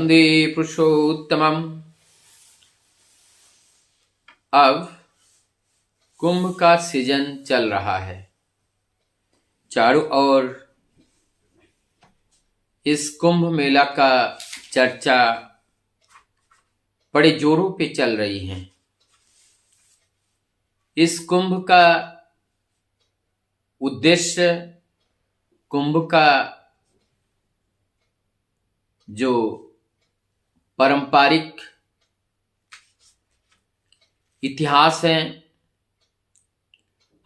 वंदे पुरुषोत्तमम्। अब कुंभ का सीजन चल रहा है। चारों ओर इस कुंभ मेला का चर्चा बड़े जोरों पे चल रही है। इस कुंभ का उद्देश्य, कुंभ का जो पारंपरिक इतिहास है,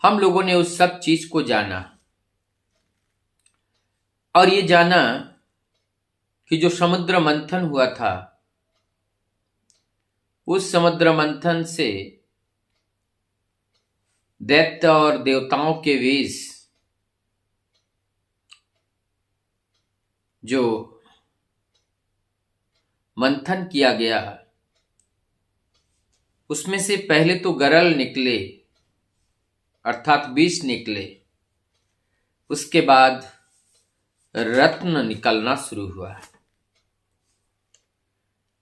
हम लोगों ने उस सब चीज को जाना और ये जाना कि जो समुद्र मंथन हुआ था, उस समुद्र मंथन से दैत्य और देवताओं के बीच जो मंथन किया गया, उसमें से पहले तो गरल निकले अर्थात विष निकले, उसके बाद रत्न निकलना शुरू हुआ।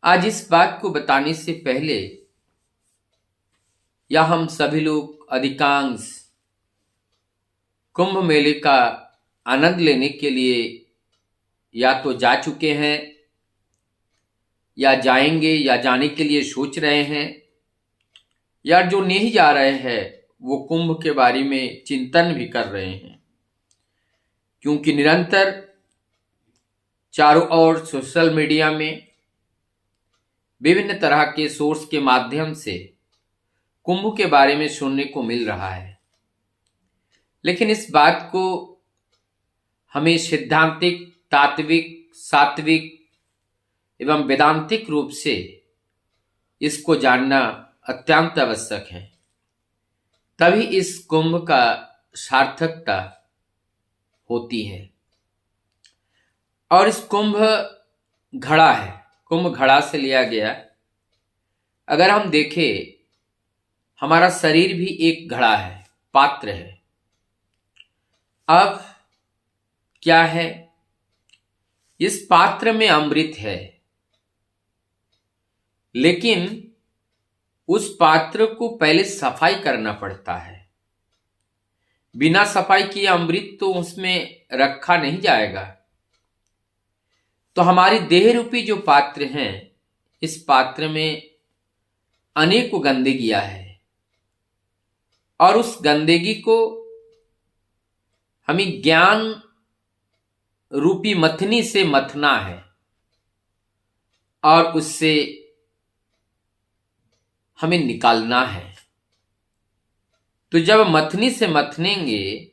आज इस बात को बताने से पहले, या हम सभी लोग अधिकांश कुंभ मेले का आनंद लेने के लिए या तो जा चुके हैं, या जाएंगे, या जाने के लिए सोच रहे हैं, या जो नहीं जा रहे हैं वो कुंभ के बारे में चिंतन भी कर रहे हैं। क्योंकि निरंतर चारों ओर सोशल मीडिया में विभिन्न तरह के सोर्स के माध्यम से कुंभ के बारे में सुनने को मिल रहा है। लेकिन इस बात को हमें सिद्धांतिक, तात्विक, सात्विक एवं वेदांतिक रूप से इसको जानना अत्यंत आवश्यक है। तभी इस कुंभ का सार्थकता होती है। और इस कुंभ घड़ा है, कुंभ घड़ा से लिया गया। अगर हम देखें, हमारा शरीर भी एक घड़ा है, पात्र है। अब क्या है, इस पात्र में अमृत है, लेकिन उस पात्र को पहले सफाई करना पड़ता है। बिना सफाई किए अमृत तो उसमें रखा नहीं जाएगा। तो हमारी देह रूपी जो पात्र हैं, इस पात्र में अनेकों गंदगियां है, और उस गंदगी को हमें ज्ञान रूपी मथनी से मथना है, और उससे हमें निकालना है। तो जब मथनी से मथनेंगे,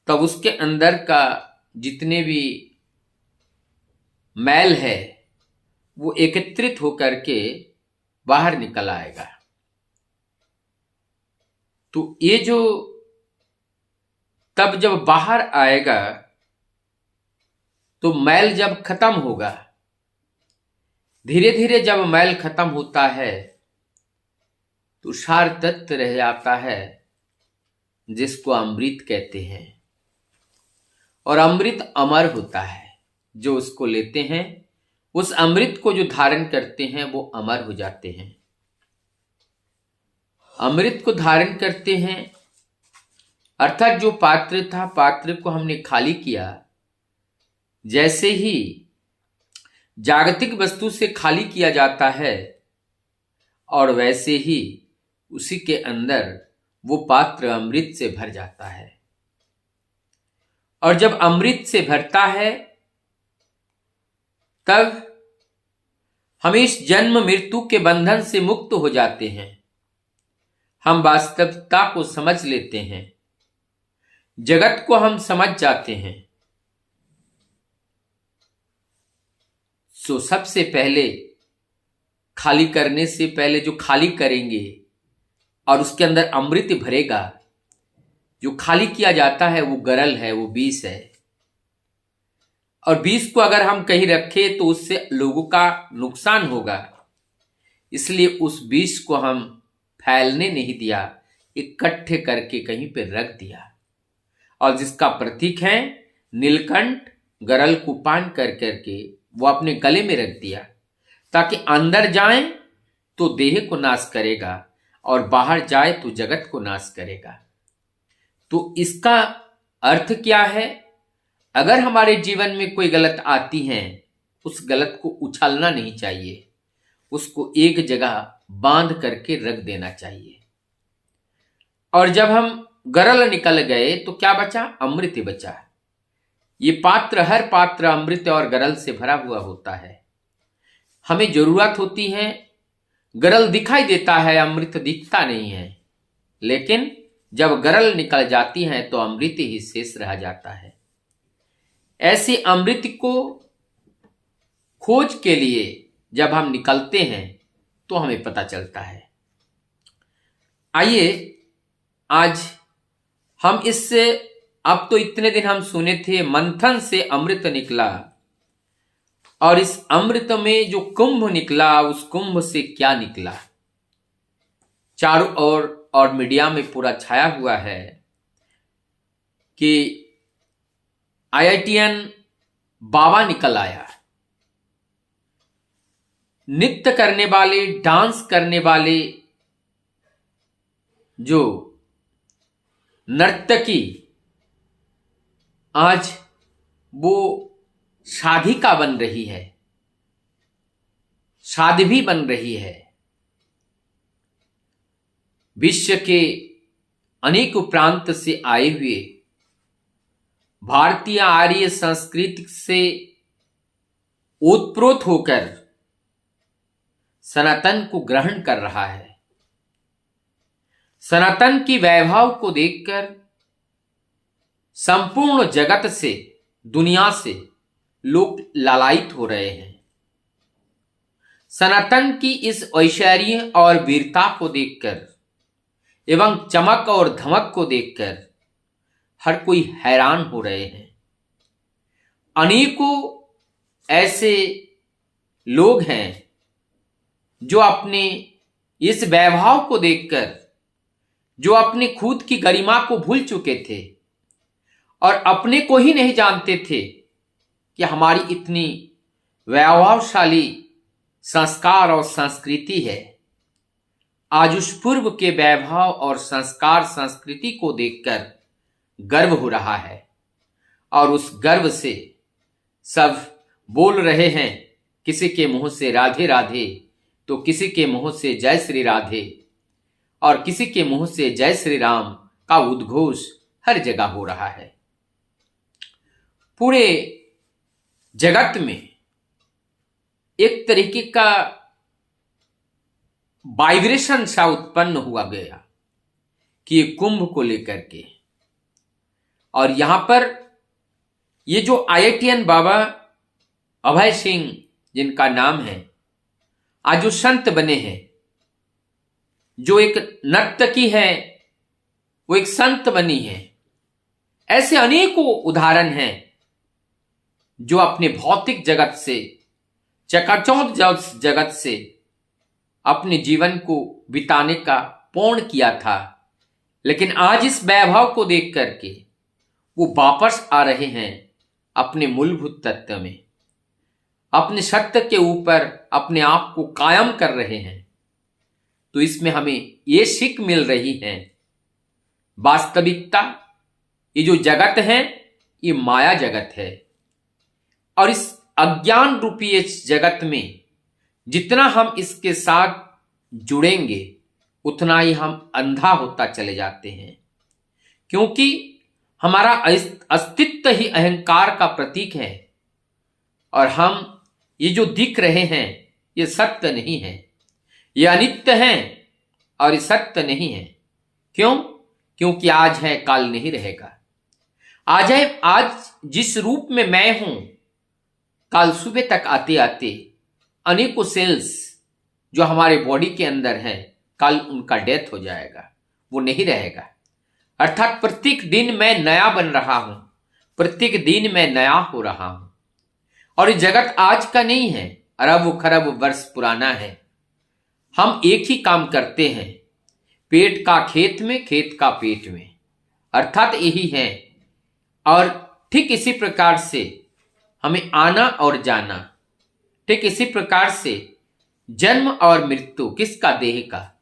तब उसके अंदर का जितने भी मैल है वो एकत्रित होकर के बाहर निकल आएगा। तो ये जो तब जब बाहर आएगा, तो मैल जब खत्म होगा, धीरे धीरे जब मैल खत्म होता है, तो सार तत्व रह जाता है, जिसको अमृत कहते हैं। और अमृत अमर होता है। जो उसको लेते हैं, उस अमृत को जो धारण करते हैं, वो अमर हो जाते हैं। अमृत को धारण करते हैं अर्थात जो पात्र था, पात्र को हमने खाली किया। जैसे ही जागतिक वस्तु से खाली किया जाता है, और वैसे ही उसी के अंदर वो पात्र अमृत से भर जाता है। और जब अमृत से भरता है, तब हम इस जन्म मृत्यु के बंधन से मुक्त हो जाते हैं। हम वास्तविकता को समझ लेते हैं, जगत को हम समझ जाते हैं। सो सबसे पहले खाली करने से पहले जो खाली करेंगे और उसके अंदर अमृत भरेगा, जो खाली किया जाता है वो गरल है, वो विष है। और विष को अगर हम कहीं रखें तो उससे लोगों का नुकसान होगा, इसलिए उस विष को हम फैलने नहीं दिया, इकट्ठे करके कहीं पे रख दिया। और जिसका प्रतीक है नीलकंठ, गरल को पान कर करके वो अपने गले में रख दिया, ताकि अंदर जाए तो देह को नाश करेगा और बाहर जाए तो जगत को नाश करेगा। तो इसका अर्थ क्या है? अगर हमारे जीवन में कोई गलत आती है, उस गलत को उछालना नहीं चाहिए, उसको एक जगह बांध करके रख देना चाहिए। और जब हम गरल निकल गए तो क्या बचा? अमृत बचा। ये पात्र, हर पात्र अमृत और गरल से भरा हुआ होता है। हमें जरूरत होती है, गरल दिखाई देता है, अमृत दिखता नहीं है, लेकिन जब गरल निकल जाती है तो अमृत ही शेष रह जाता है। ऐसे अमृत को खोज के लिए जब हम निकलते हैं तो हमें पता चलता है। आइए आज हम इससे, अब तो इतने दिन हम सुने थे मंथन से अमृत निकला, और इस अमृत में जो कुंभ निकला, उस कुंभ से क्या निकला? चारों ओर और मीडिया में पूरा छाया हुआ है कि IITian बाबा निकल आया। नृत्य करने वाले, डांस करने वाले जो नर्तकी, आज वो साधिका बन रही है, साध्वी बन रही है। विश्व के अनेक प्रांत से आए हुए भारतीय आर्य संस्कृति से ओतप्रोत होकर सनातन को ग्रहण कर रहा है। सनातन की वैभव को देखकर संपूर्ण जगत से, दुनिया से लोग लालायित हो रहे हैं। सनातन की इस ऐश्वर्य और वीरता को देखकर एवं चमक और धमक को देखकर हर कोई हैरान हो रहे हैं। अनेकों ऐसे लोग हैं जो अपने इस वैभव को देखकर, जो अपने खुद की गरिमा को भूल चुके थे और अपने को ही नहीं जानते थे कि हमारी इतनी वैभवशाली संस्कार और संस्कृति है, आज उस पूर्व के वैभव और संस्कार संस्कृति को देखकर गर्व हो रहा है। और उस गर्व से सब बोल रहे हैं, किसी के मुंह से राधे राधे तो किसी के मुंह से जय श्री राधे, और किसी के मुंह से जय श्री राम का उद्घोष हर जगह हो रहा है। पूरे जगत में एक तरीके का वाइब्रेशन सा उत्पन्न हुआ गया कि ये कुंभ को लेकर के। और यहां पर ये जो IITian बाबा अभय सिंह जिनका नाम है, आज जो संत बने हैं, जो एक नर्तकी है वो एक संत बनी है, ऐसे अनेकों उदाहरण हैं जो अपने भौतिक जगत से, चकाचौंध जगत से अपने जीवन को बिताने का पूर्ण किया था, लेकिन आज इस वैभव को देख करके वो वापस आ रहे हैं अपने मूलभूत तत्व में, अपने सत्य के ऊपर अपने आप को कायम कर रहे हैं। तो इसमें हमें ये सीख मिल रही है, वास्तविकता ये जो जगत है ये माया जगत है, और इस अज्ञान रूपी इस जगत में जितना हम इसके साथ जुड़ेंगे उतना ही हम अंधा होता चले जाते हैं, क्योंकि हमारा अस्तित्व ही अहंकार का प्रतीक है, और हम ये जो दिख रहे हैं ये सत्य नहीं है, ये अनित्य है और ये सत्य नहीं है। क्यों? क्योंकि आज है काल नहीं रहेगा। आज है, आज जिस रूप में मैं हूं, कल सुबह तक आते आते अनेकों सेल्स जो हमारे बॉडी के अंदर हैं, कल उनका डेथ हो जाएगा, वो नहीं रहेगा। अर्थात प्रत्येक दिन मैं नया बन रहा हूं, प्रत्येक दिन मैं नया हो रहा हूं। और ये जगत आज का नहीं है, अरब खरब वर्ष पुराना है। हम एक ही काम करते हैं, पेट का खेत में, खेत का पेट में, अर्थात यही है। और ठीक इसी प्रकार से हमें आना और जाना, ठीक इसी प्रकार से जन्म और मृत्यु किसका? देह का।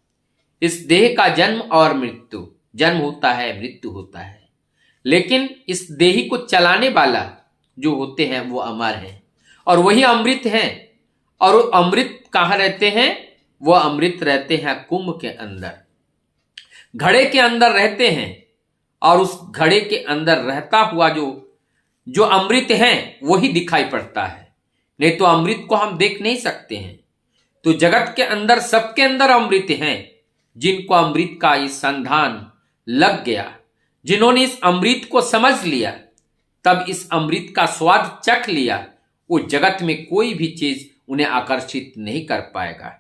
इस देह का जन्म और मृत्यु, जन्म होता है, मृत्यु होता है, लेकिन इस देही को चलाने वाला जो होते हैं वो अमर हैं और वही अमृत हैं। और वो अमृत कहाँ रहते हैं? वो अमृत रहते हैं कुंभ के अंदर, घड़े के अंदर रहते हैं। और उस घड़े के अंदर रहता हुआ जो अमृत है वही दिखाई पड़ता है, नहीं तो अमृत को हम देख नहीं सकते हैं। तो जगत के अंदर सबके अंदर अमृत हैं। जिनको अमृत का ये संधान लग गया, जिन्होंने इस अमृत को समझ लिया, तब इस अमृत का स्वाद चख लिया, वो जगत में कोई भी चीज उन्हें आकर्षित नहीं कर पाएगा।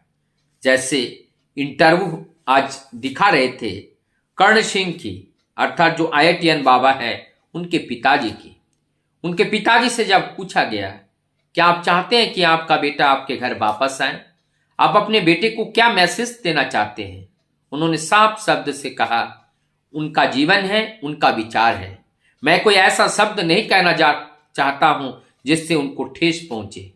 जैसे इंटरव्यू आज दिखा रहे थे कर्ण सिंह की, अर्थात जो IITian बाबा है उनके पिताजी की। उनके पिताजी से जब पूछा गया कि आप चाहते हैं कि आपका बेटा आपके घर वापस आए, आप अपने बेटे को क्या मैसेज देना चाहते हैं? उन्होंने साफ शब्द से कहा, उनका जीवन है, उनका विचार है, मैं कोई ऐसा शब्द नहीं कहना चाहता हूं जिससे उनको ठेस पहुंचे।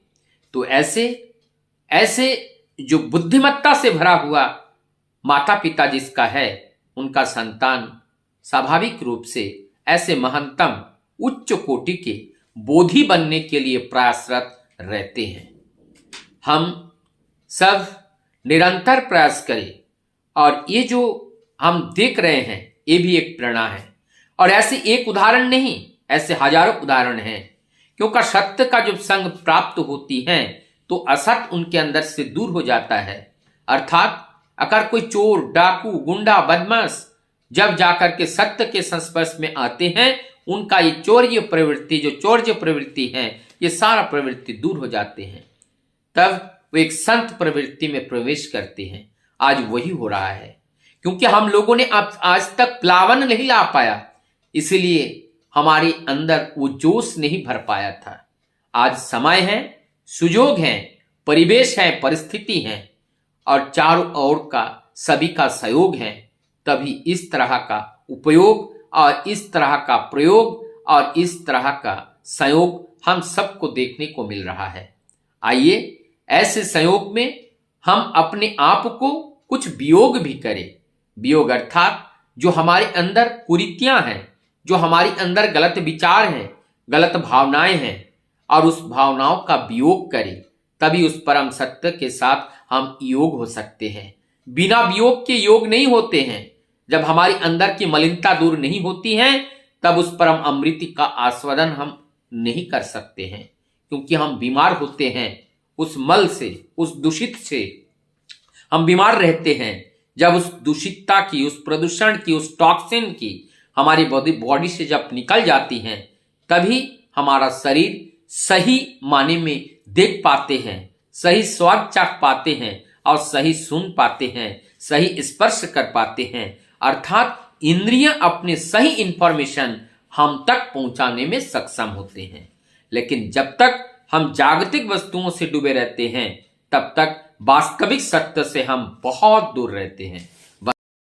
तो ऐसे जो बुद्धिमत्ता से भरा हुआ माता पिता जिसका है, उनका संतान स्वाभाविक रूप से ऐसे महंतम उच्च कोटि के बोधि बनने के लिए प्रयासरत रहते हैं। हम सब निरंतर प्रयास करें और ये जो हम देख रहे हैं ये भी एक प्रेरणा है। और ऐसे एक उदाहरण नहीं, ऐसे हजारों उदाहरण हैं। क्योंकि सत्य का जब संग प्राप्त होती है तो असत उनके अंदर से दूर हो जाता है। अर्थात अगर कोई चोर, डाकू, गुंडा, बदमाश जब जाकर के सत्य के संस्पर्श में आते हैं, उनका ये चौर्य प्रवृत्ति, जो चौर्य प्रवृत्ति है, ये सारा प्रवृत्ति दूर हो जाते हैं। तब वो एक संत प्रवृत्ति में प्रवेश करते हैं। आज वही हो रहा है, क्योंकि हम लोगों ने आज तक प्लावन नहीं ला पाया, इसलिए हमारे अंदर वो जोश नहीं भर पाया था। आज समय है, सुयोग है, परिवेश है, परिस्थिति है और चारों ओर का सभी का सहयोग है, तभी इस तरह का उपयोग और इस तरह का प्रयोग और इस तरह का संयोग हम सबको देखने को मिल रहा है। आइए ऐसे संयोग में हम अपने आप को कुछ वियोग भी करें। वियोग अर्थात जो हमारे अंदर कुरीतियां हैं, जो हमारे अंदर गलत विचार हैं, गलत भावनाएं हैं, और उस भावनाओं का वियोग करें, तभी उस परम सत्य के साथ हम योग हो सकते हैं। बिना वियोग के योग नहीं होते हैं। जब हमारी अंदर की मलिनता दूर नहीं होती है, तब उस परम अमृत का आस्वादन हम नहीं कर सकते हैं, क्योंकि हम बीमार होते हैं उस मल से, उस दूषित से हम बीमार रहते हैं। जब उस दूषितता की, उस प्रदूषण की, उस टॉक्सिन की हमारी बॉडी से जब निकल जाती हैं, तभी हमारा शरीर सही माने में देख पाते हैं, सही स्वाद चाख पाते हैं और सही सुन पाते हैं, सही स्पर्श कर पाते हैं। अर्थात इंद्रियां अपने सही इंफॉर्मेशन हम तक पहुंचाने में सक्षम होते हैं। लेकिन जब तक हम जागतिक वस्तुओं से डूबे रहते हैं, तब तक वास्तविक सत्य से हम बहुत दूर रहते हैं।